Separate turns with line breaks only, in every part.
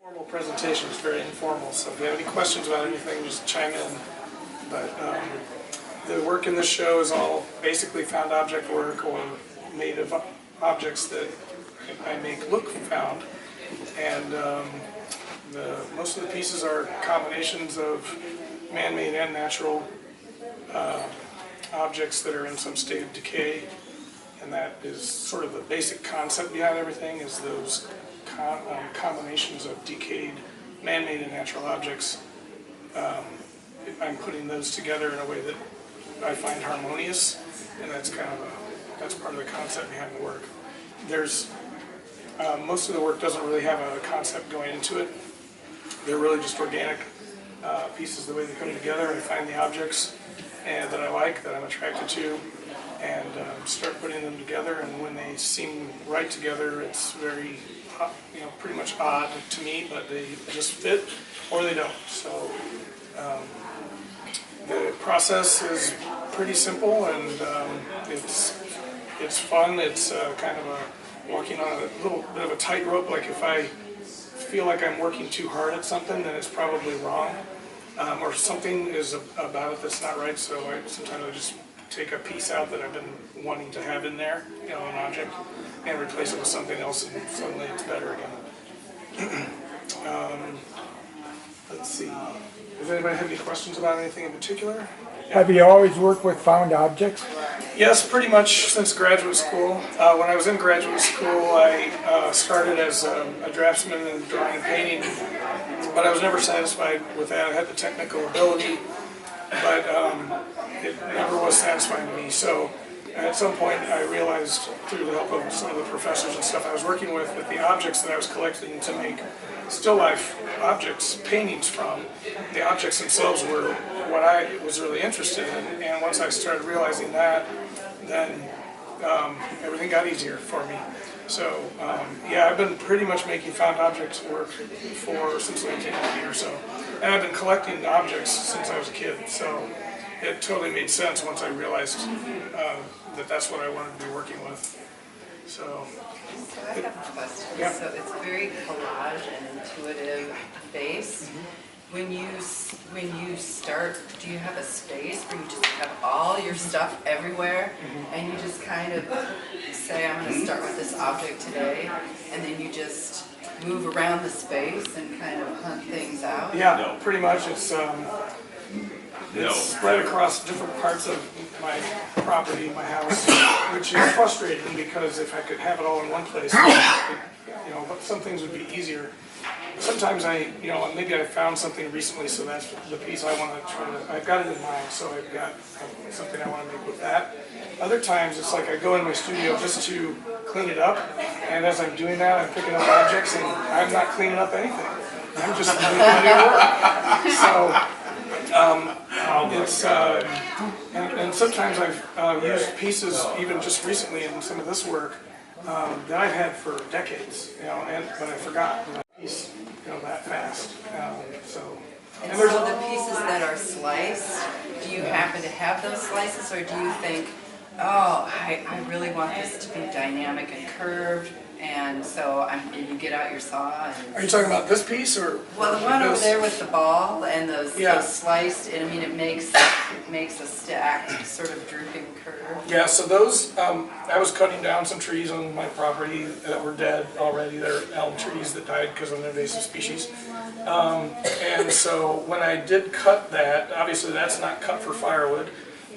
Formal presentation is very informal, so if you have any questions about anything, just chime in. But the work in this show is all basically found object work or made of objects that I make look found. And most of the pieces are combinations of man-made and natural objects that are in some state of decay. And that is sort of the basic concept behind everything, is those combinations of decayed man-made and natural objects. I'm putting those together in a way that I find harmonious, and that's part of the concept behind the work. There's most of the work doesn't really have a concept going into it. They're really just organic pieces, the way they come together. I find the objects that I like, that I'm attracted to, and start putting them together. And when they seem right together, it's very, pretty much odd to me, but they just fit or they don't. So the process is pretty simple, and it's fun. It's kind of walking on a little bit of a tightrope. Like if I feel like I'm working too hard at something, then it's probably wrong, or something is about it that's not right. So sometimes I just take a piece out that I've been wanting to have in there, an object, and replace it with something else, and suddenly it's better again. Let's see. Does anybody have any questions about anything in particular? Yeah.
Have you always worked with found objects?
Yes, pretty much since graduate school. When I was in graduate school, I started as a draftsman in drawing and painting, but I was never satisfied with that. I had the technical ability, but it never was satisfying to me. So at some point I realized, through the help of some of the professors and stuff I was working with, that the objects that I was collecting to make still life objects, paintings from, the objects themselves were what I was really interested in. And once I started realizing that, then everything got easier for me. So yeah, I've been pretty much making found objects work since 1990 or so. And I've been collecting objects since I was a kid. So it totally made sense once I realized that that's what I wanted to be working with. So
I have a question.
Yeah.
So it's very collage and intuitive based. When you start, do you have a space where you just have all your stuff everywhere, and you just kind of say, I'm going to start with this object today, and then you just move around the space and kind of hunt things out?
Yeah, pretty much. It's spread across different parts of my property, my house, which is frustrating, because if I could have it all in one place, some things would be easier. Sometimes maybe I found something recently, so that's the piece I want to try to, I've got it in mind, so I've got something I want to make with that. Other times it's like I go in my studio just to clean it up, and as I'm doing that, I'm picking up objects, and I'm not cleaning up anything. I'm just doing my work. So and sometimes I've used pieces, even just recently in some of this work, that I've had for decades, but I forgot the piece, that fast.
And so the pieces that are sliced, do you happen to have those slices, or do you think, oh, I really want this to be dynamic and curved, and so you get out your saw? And
Are you talking about this piece, or?
Well, the one over there with the ball and those sliced, and it makes a stacked, sort of drooping curve.
Yeah, so those, I was cutting down some trees on my property that were dead already. They're elm trees that died because of an invasive species. And so when I did cut that, obviously that's not cut for firewood.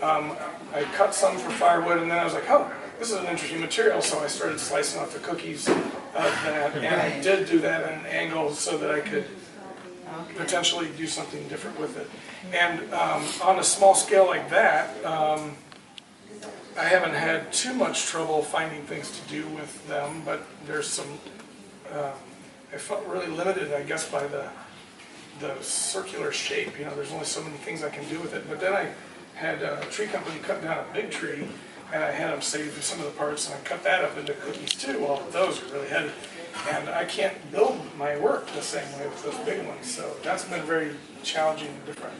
I cut some for firewood, and then I was like, oh, this is an interesting material, so I started slicing off the cookies of that, and I did do that at an angle so that I could potentially do something different with it. And on a small scale like that, I haven't had too much trouble finding things to do with them, but there's some, I felt really limited, I guess, by the circular shape. There's only so many things I can do with it. But then I had a tree company cut down a big tree, and I had them save some of the parts, and I cut that up into cookies too. Well, those are really heavy, and I can't build my work the same way with those big ones. So that's been very challenging and different.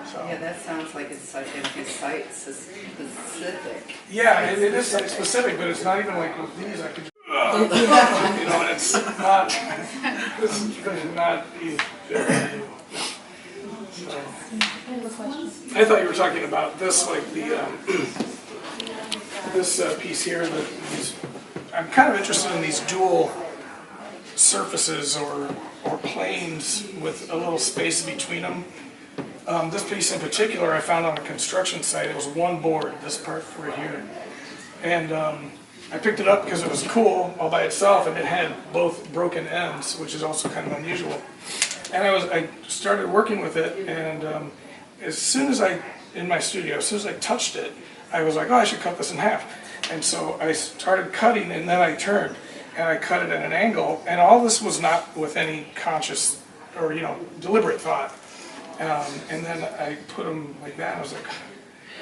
So.
Yeah, that sounds like it's site specific.
Yeah, it is site specific, but it's not even like with these. I could, it's not. This is not easy to do. So,
I have a question.
I thought you were talking about this, like the this piece here. I'm kind of interested in these dual surfaces or planes with a little space between them. This piece in particular I found on a construction site. It was one board, this part right here. And I picked it up because it was cool all by itself, and it had both broken ends, which is also kind of unusual. And I started working with it, and as soon as in my studio, as soon as I touched it, I was like, oh, I should cut this in half. And so I started cutting, and then I turned, and I cut it at an angle, and all this was not with any conscious or, deliberate thought. And then I put them like that, and I was like,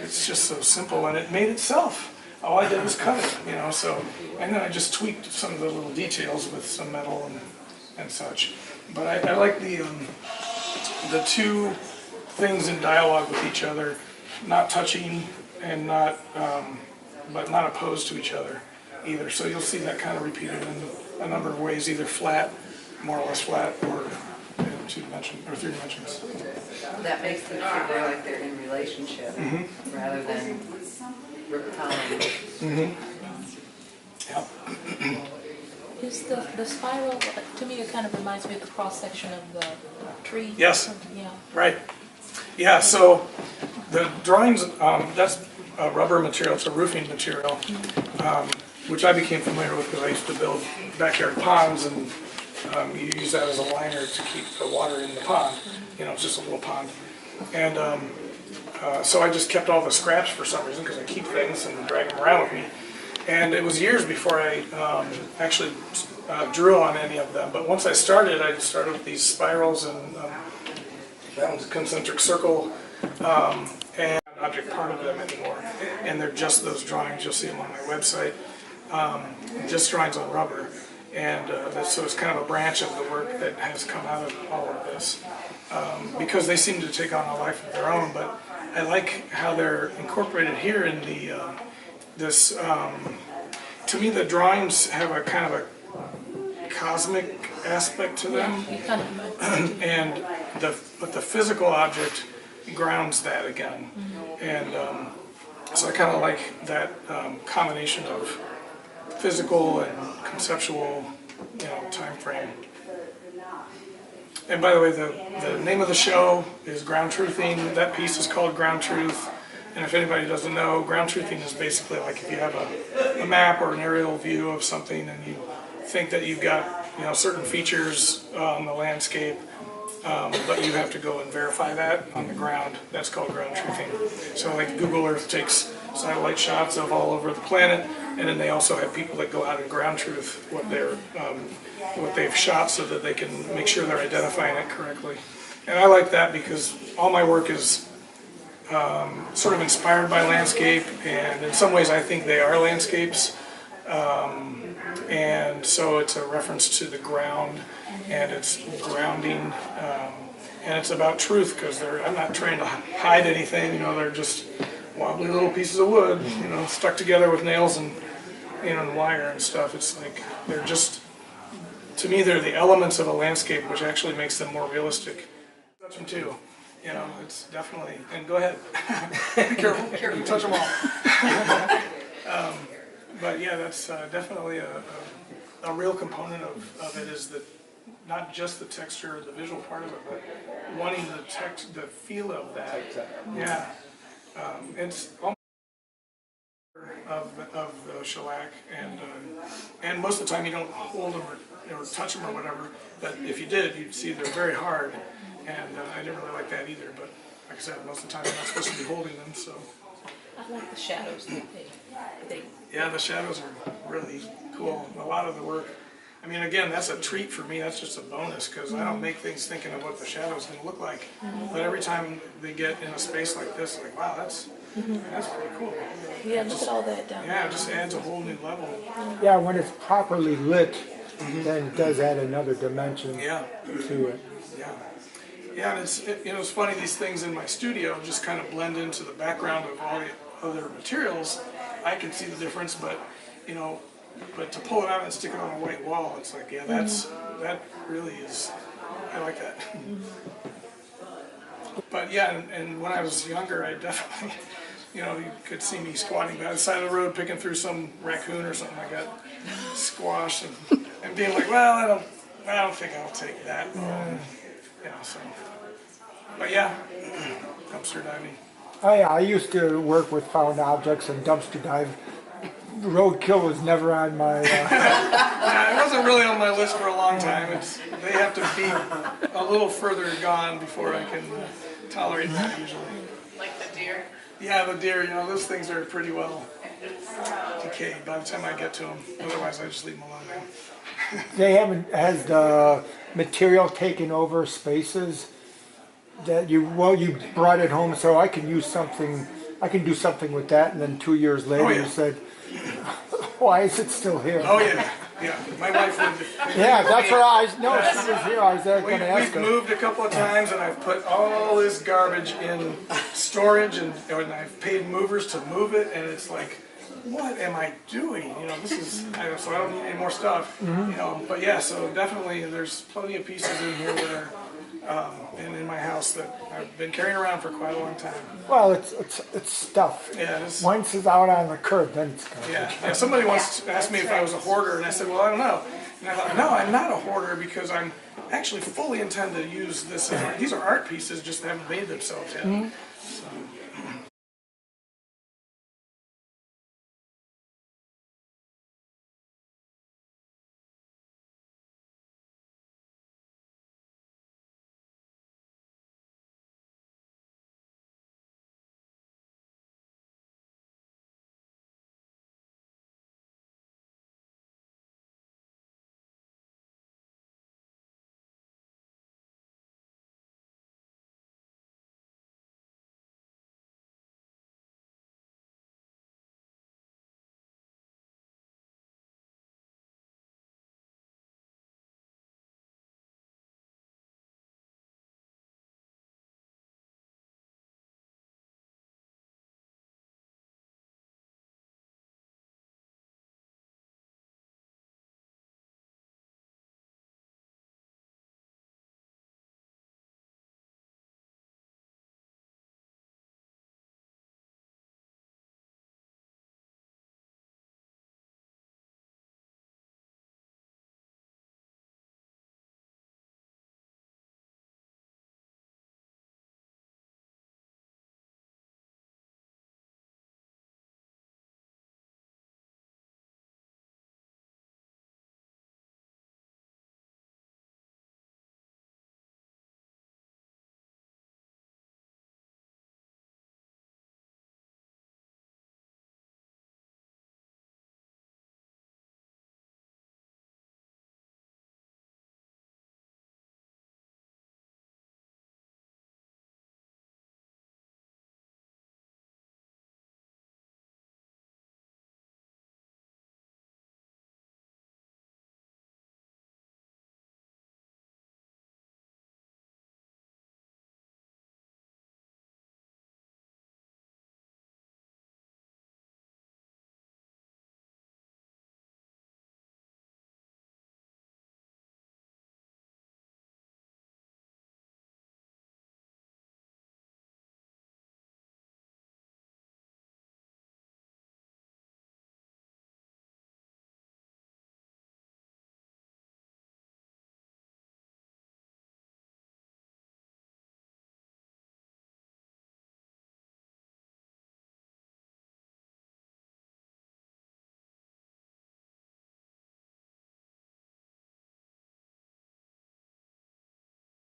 it's just so simple, and it made itself. All I did was cut it, so, and then I just tweaked some of the little details with some metal and such. But I like the two things in dialogue with each other, not touching and but not opposed to each other either. So you'll see that kind of repeated in a number of ways, either flat, more or less flat, or two dimensions or three dimensions.
That makes them feel like they're in relationship rather than repelling.
Yep.
Is the spiral, to me it kind of reminds me of the cross section of the tree.
Yes.
Yeah.
Right. Yeah, so the drawings, that's a rubber material, it's a roofing material, which I became familiar with because I used to build backyard ponds, and you use that as a liner to keep the water in the pond. It's just a little pond. And so I just kept all the scraps for some reason because I keep things and drag them around with me. And it was years before I actually drew on any of them. But once I started with these spirals, and that one's a concentric circle, and object part of them anymore. And they're just those drawings. You'll see them on my website. Just drawings on rubber. And so it's kind of a branch of the work that has come out of all of this. Because they seem to take on a life of their own. But I like how they're incorporated here in the to me the drawings have a kind of a cosmic aspect to them,
You kind of
and but the physical object grounds that again. And so I kind of like that combination of physical and conceptual time frame. And by the way, the name of the show is Ground Truthing. That piece is called Ground Truth. And if anybody doesn't know, ground truthing is basically like if you have a map or an aerial view of something and you think that you've got certain features on the landscape, but you have to go and verify that on the ground. That's called ground truthing. So like Google Earth takes satellite shots of all over the planet, and then they also have people that go out and ground truth what they've shot so that they can make sure they're identifying it correctly. And I like that because all my work is sort of inspired by landscape, and in some ways I think they are landscapes, and so it's a reference to the ground, and it's grounding, and it's about truth because I'm not trying to hide anything. They're just wobbly little pieces of wood, stuck together with nails and and wire and stuff. It's like they're just, to me, they're the elements of a landscape, which actually makes them more realistic. Touch them too. It's definitely, and go ahead. Be careful, you touch them all. But yeah, that's definitely a real component of it, is that not just the texture, the visual part of it, but wanting the feel of that. Yeah, it's almost of the shellac, and most of the time you don't hold them or touch them or whatever. But if you did, you'd see they're very hard. And I didn't really like that either, but like I said, most of the time you're not supposed to be holding them, so.
I like the shadows that they
Yeah, the shadows are really cool. A lot of the work, I mean, again, that's a treat for me. That's just a bonus, because I don't make things thinking of what the shadow's going to look like. But every time they get in a space like this, like, wow, that's pretty cool.
Yeah, look at all that down
Yeah, it just adds a whole new level.
Yeah, when it's properly lit, then it does add another dimension to it.
Yeah. Yeah, and it's funny, these things in my studio just kind of blend into the background of all the other materials. I can see the difference, but But to pull it out and stick it on a white wall, it's like, yeah, that really is, I like that. But yeah, and when I was younger, I definitely, you know, you could see me squatting by the side of the road picking through some raccoon or something like that, squash, and being like, well, I don't think I'll take that. You know, so. But yeah, dumpster diving.
I used to work with found objects and dumpster dive. Roadkill was never on my.
Yeah, it wasn't really on my list for a long time. They have to be a little further gone before I can tolerate that usually.
Like the deer?
Yeah, the deer, you know, those things are pretty well decayed by the time I get to them. Otherwise, I just leave them alone now.
They haven't, has the material taken over spaces that you brought it home, so I can use something, I can do something with that, and then 2 years later
Oh, yeah.
you said, why is it still here?
Oh yeah, yeah. My wife would.
Yeah, that's what I know. She was here. I was going to ask
We've
her.
moved a couple of times, and I've put all this garbage in storage, and I've paid movers to move it, and it's like, what am I doing? You know, this is so I don't need any more stuff. You know, but yeah, so definitely there's plenty of pieces in here that are. And in my house that I've been carrying around for quite a long time.
Well, it's stuff.
Yeah, it's,
Once it's out on the curb, then it's gone.
yeah. Somebody once asked me if I was a hoarder, and I said, well, I don't know. And I thought, no, I'm not a hoarder because I'm actually fully intend to use this. These are art pieces, just haven't made themselves yet. So,